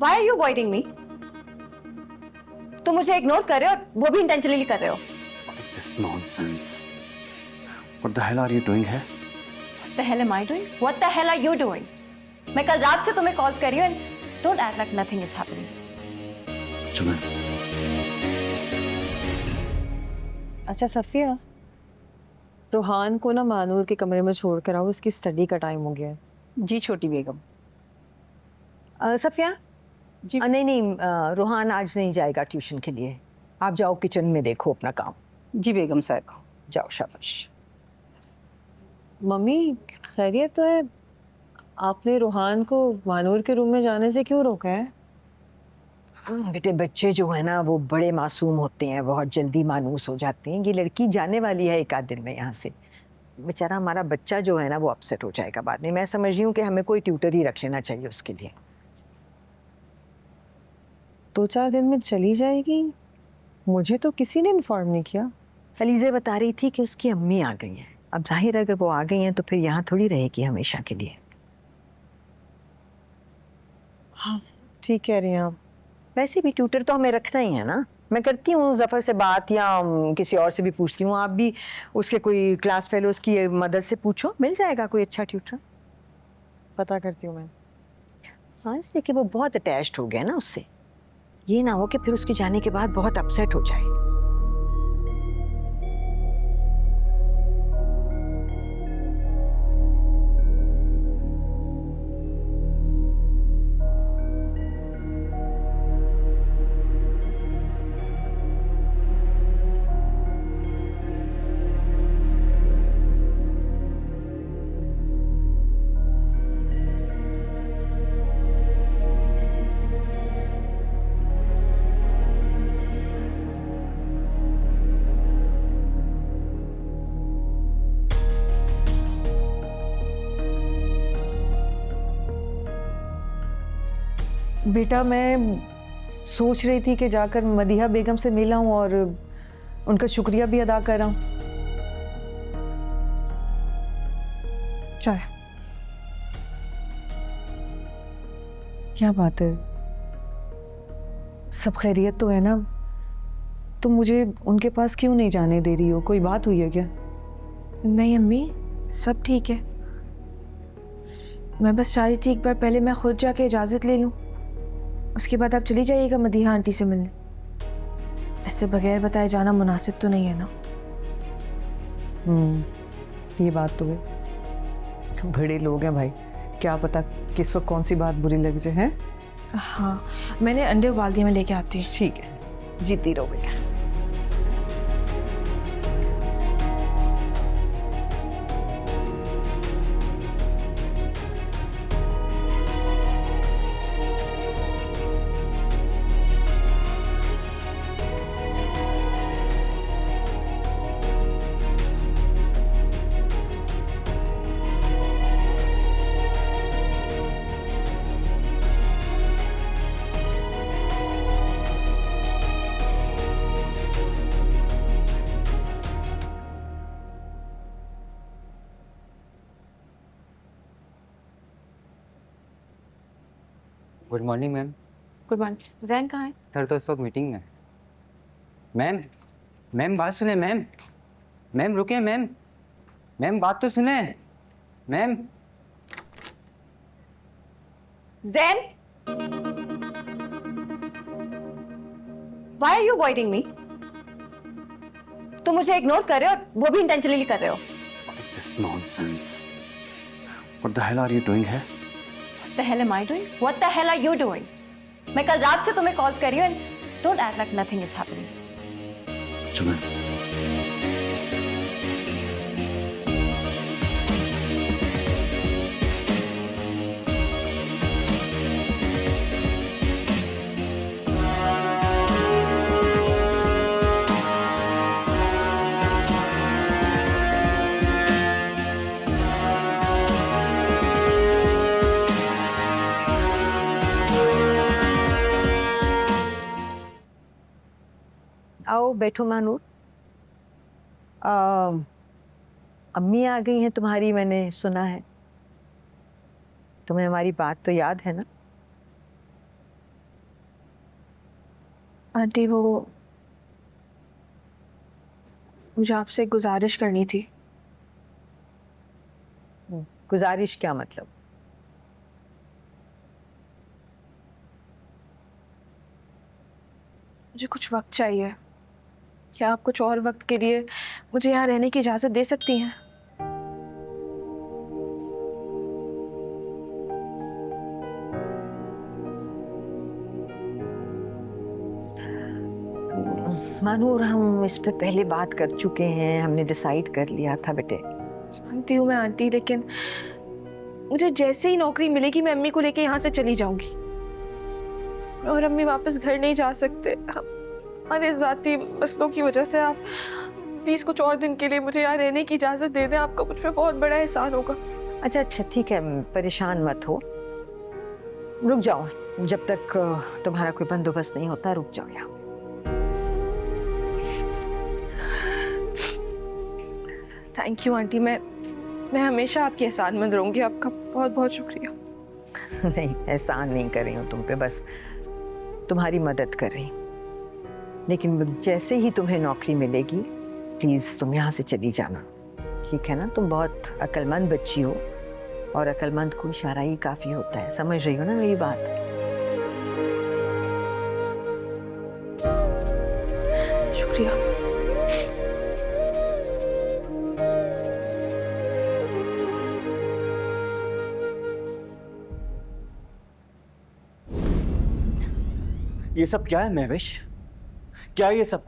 Why are you avoiding me? तुम मुझे ignore कर रहे हो और वो भी इंटेंशनली कर रहे हो। What is this nonsense? What the hell are you doing here? What the hell am I doing? What the hell are you doing? मैं कल रात से तुम्हें कॉल्स कर रही हूँ and don't act like nothing is happening. चलो। अच्छा सफ़िया, रूहान को ना मानूर के कमरे में छोड़ कर आओ, उसकी स्टडी का टाइम हो गया है। जी छोटी बेगम। सफ़िया जी नहीं, रूहान आज नहीं जाएगा ट्यूशन के लिए। आप जाओ किचन में देखो अपना काम। जी बेगम साहब। जाओ शाबाश। मम्मी खैरियत तो है, आपने रूहान को मानूर के रूम में जाने से क्यों रोका है? बेटे बच्चे जो है ना वो बड़े मासूम होते हैं, बहुत जल्दी मानूस हो जाते हैं। ये लड़की जाने वाली है एक आध दिन में यहाँ से, बेचारा हमारा बच्चा जो है ना वो अपसेट हो जाएगा बाद में। मैं समझ रही हूँ कि हमें कोई ट्यूटर ही रख लेना चाहिए उसके लिए। 2-4 दिन में चली जाएगी? मुझे तो किसी ने इन्फॉर्म नहीं किया। अलीज़ा बता रही थी कि उसकी अम्मी आ गई हैं। अब जाहिर है अगर वो आ गई हैं तो फिर यहाँ थोड़ी रहेगी हमेशा के लिए। हाँ ठीक कह रही हैं आप। वैसे भी ट्यूटर तो हमें रखना ही है ना। मैं करती हूँ ज़फ़र से बात या किसी और से भी पूछती हूँ। आप भी उसके कोई क्लास फेलोज़ की मदद से पूछो, मिल जाएगा कोई अच्छा ट्यूटर। पता करती हूँ मैं। हाँ इसलिए कि वो बहुत अटैच्ड हो गया ना उससे, ये ना हो कि फिर उसके जाने के बाद बहुत अपसेट हो जाए। बेटा मैं सोच रही थी कि जाकर मदीहा बेगम से मिला हूँ और उनका शुक्रिया भी अदा कर रहा हूँ। चाय। क्या बात है, सब खैरियत तो है ना? तुम मुझे उनके पास क्यों नहीं जाने दे रही हो? कोई बात हुई है क्या? नहीं अम्मी, सब ठीक है। मैं बस चाह रही थी एक बार पहले मैं खुद जाके इजाज़त ले लूँ, उसके बाद आप चली जाइएगा मदीहा आंटी से मिलने। ऐसे बगैर बताए जाना मुनासिब तो नहीं है ना। ये बात तो है। बड़े लोग हैं भाई, क्या पता किस वक्त कौन सी बात बुरी लग जाए। हैं? हाँ मैंने अंडे उबाल दिए, मैं लेके आती हूँ। ठीक है, जीती रहो बेटा। Good morning ma'am. Good morning. Jain कहाँ है? सर तो इस वक्त मीटिंग में। मैम बात सुने मैम रुके मैम बात तो सुने ma'am. Jain, Why are you avoiding me? तुम मुझे इग्नोर कर रहे हो और वो भी इंटेंशनली कर रहे हो। What is this nonsense? What the hell are you doing here? What the hell am I doing? What the hell are you doing? मैं कल रात से तुम्हें कॉल्स कर रही हूँ and don't act like nothing is happening. चलो। आओ बैठो मानूर। अम्मी आ गई हैं तुम्हारी, मैंने सुना है। तुम्हें हमारी बात तो याद है ना? आंटी वो मुझे आपसे एक गुजारिश करनी थी। गुजारिश क्या मतलब? मुझे कुछ वक्त चाहिए। क्या आप कुछ और वक्त के लिए मुझे यहाँ रहने की इजाज़त दे सकती हैं? मानूर, हम इस पे पहले बात कर चुके हैं, हमने डिसाइड कर लिया था बेटे। जानती हूँ मैं आंटी, लेकिन मुझे जैसे ही नौकरी मिलेगी मैं अम्मी को लेके यहाँ से चली जाऊंगी। और अम्मी वापस घर नहीं जा सकते। हमारे ज़ाती मसलों की वजह से आप प्लीज़ कुछ और दिन के लिए मुझे यहाँ रहने की इजाज़त दे दें। आपका मुझ पर बहुत बड़ा एहसान होगा। अच्छा अच्छा ठीक है, परेशान मत हो, रुक जाओ। जब तक तुम्हारा कोई बंदोबस्त नहीं होता, रुक जाओ यहाँ। थैंक यू आंटी, मैं हमेशा आपकी एहसानमंद रहूंगी। आपका बहुत बहुत शुक्रिया। नहीं, एहसान नहीं कर रही हूँ तुम पे, बस तुम्हारी मदद कर रही हूँ। लेकिन जैसे ही तुम्हें नौकरी मिलेगी प्लीज़ तुम यहाँ से चली जाना, ठीक है ना? तुम बहुत अक्लमंद बच्ची हो और अक्लमंद को इशारा ही काफ़ी होता है। समझ रही हो ना मेरी बात? शुक्रिया। ये सब क्या है महविश? क्या है ये सब?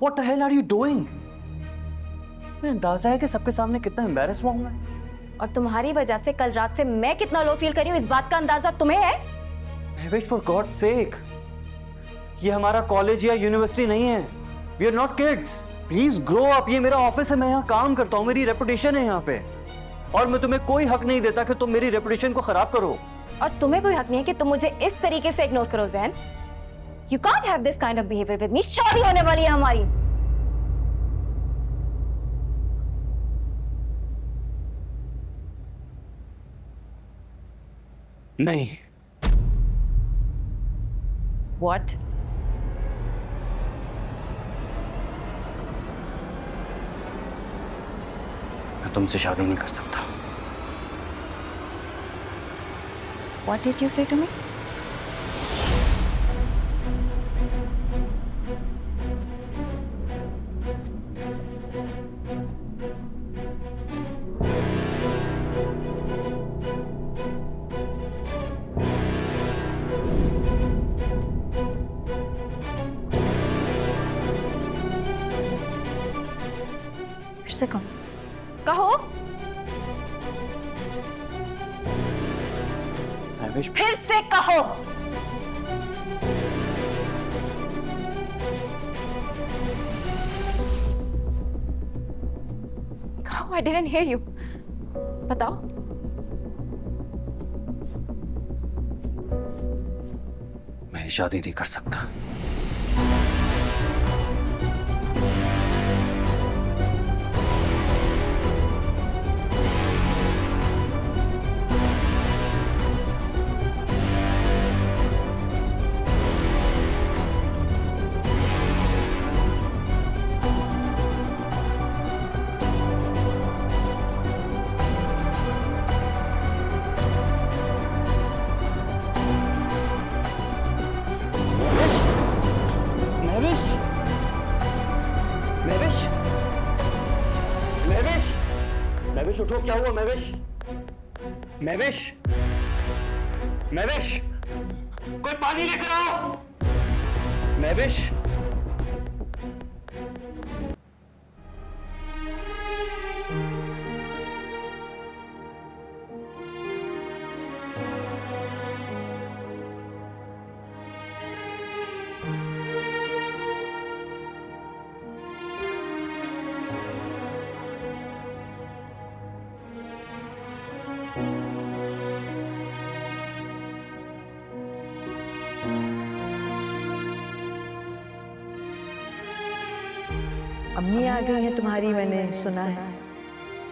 What the hell are you doing? मैं अंदाजा है कि सबके सामने कितना एम्बैरस हुआ हूं मैं। और तुम्हारी वजह से कल रात से मैं कितना लो फील कर रही हूँ, इस बात का अंदाजा तुम्हें है? महविश, फॉर गॉड सेक, ये हमारा कॉलेज या यूनिवर्सिटी नहीं है। We are not kids, please grow up. ये मेरा ऑफिस है, मैं यहाँ काम करता हूँ, मेरी रेपुटेशन है यहाँ पे, और मैं तुम्हें कोई हक नहीं देता कि तुम मेरी रेपुटेशन को खराब करो। और तुम्हें कोई हक नहीं है कि तुम मुझे इस तरीके से इग्नोर करो ज़ैन। You can't have this kind of behavior with me. शादी होने वाली है हमारी। नहीं। What? मैं तुमसे शादी नहीं कर सकता। What did you say to me? फिर से कहो। कहो। महविश, फिर से कहो। कहो, I didn't hear you. बताओ। मैं शादी नहीं कर सकता। महविश, महविश, महविश, महविश उठो, क्या हुआ महविश? महविश, महविश, कोई पानी लेकर आओ। महविश, अम्मी आ गई हैं तुम्हारी, मैंने सुना है।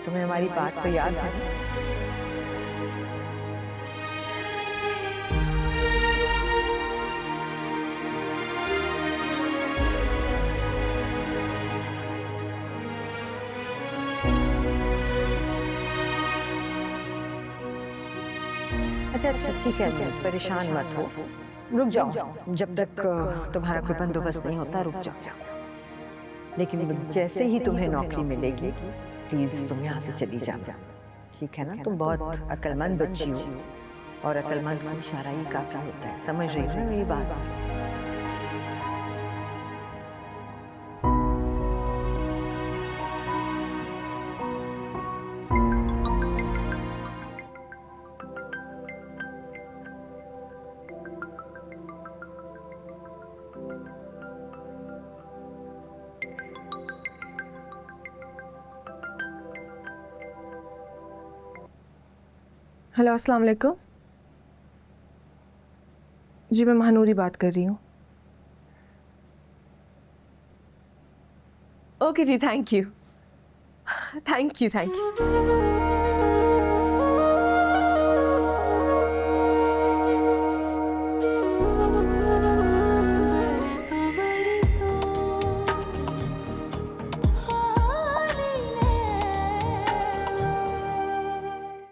तुम्हें हमारी बात तो याद है ना? अच्छा अच्छा ठीक है, परेशान मत हो, रुक जाओ, जब तक तुम्हारा कोई बंदोबस्त नहीं होता रुक जाओ। लेकिन जैसे ही तुम्हें नौकरी मिलेगी प्लीज तुम यहाँ से चली जाओ, ठीक है ना? तुम बहुत अक्लमंद बच्ची हो और अक्लमंद को इशारा ही काफी होता है, समझ रही हो ना मेरी बात? हेलो, अस्सलाम वालेकुम। जी मैं महानूरी बात कर रही हूँ। ओके जी, थैंक यू थैंक यू।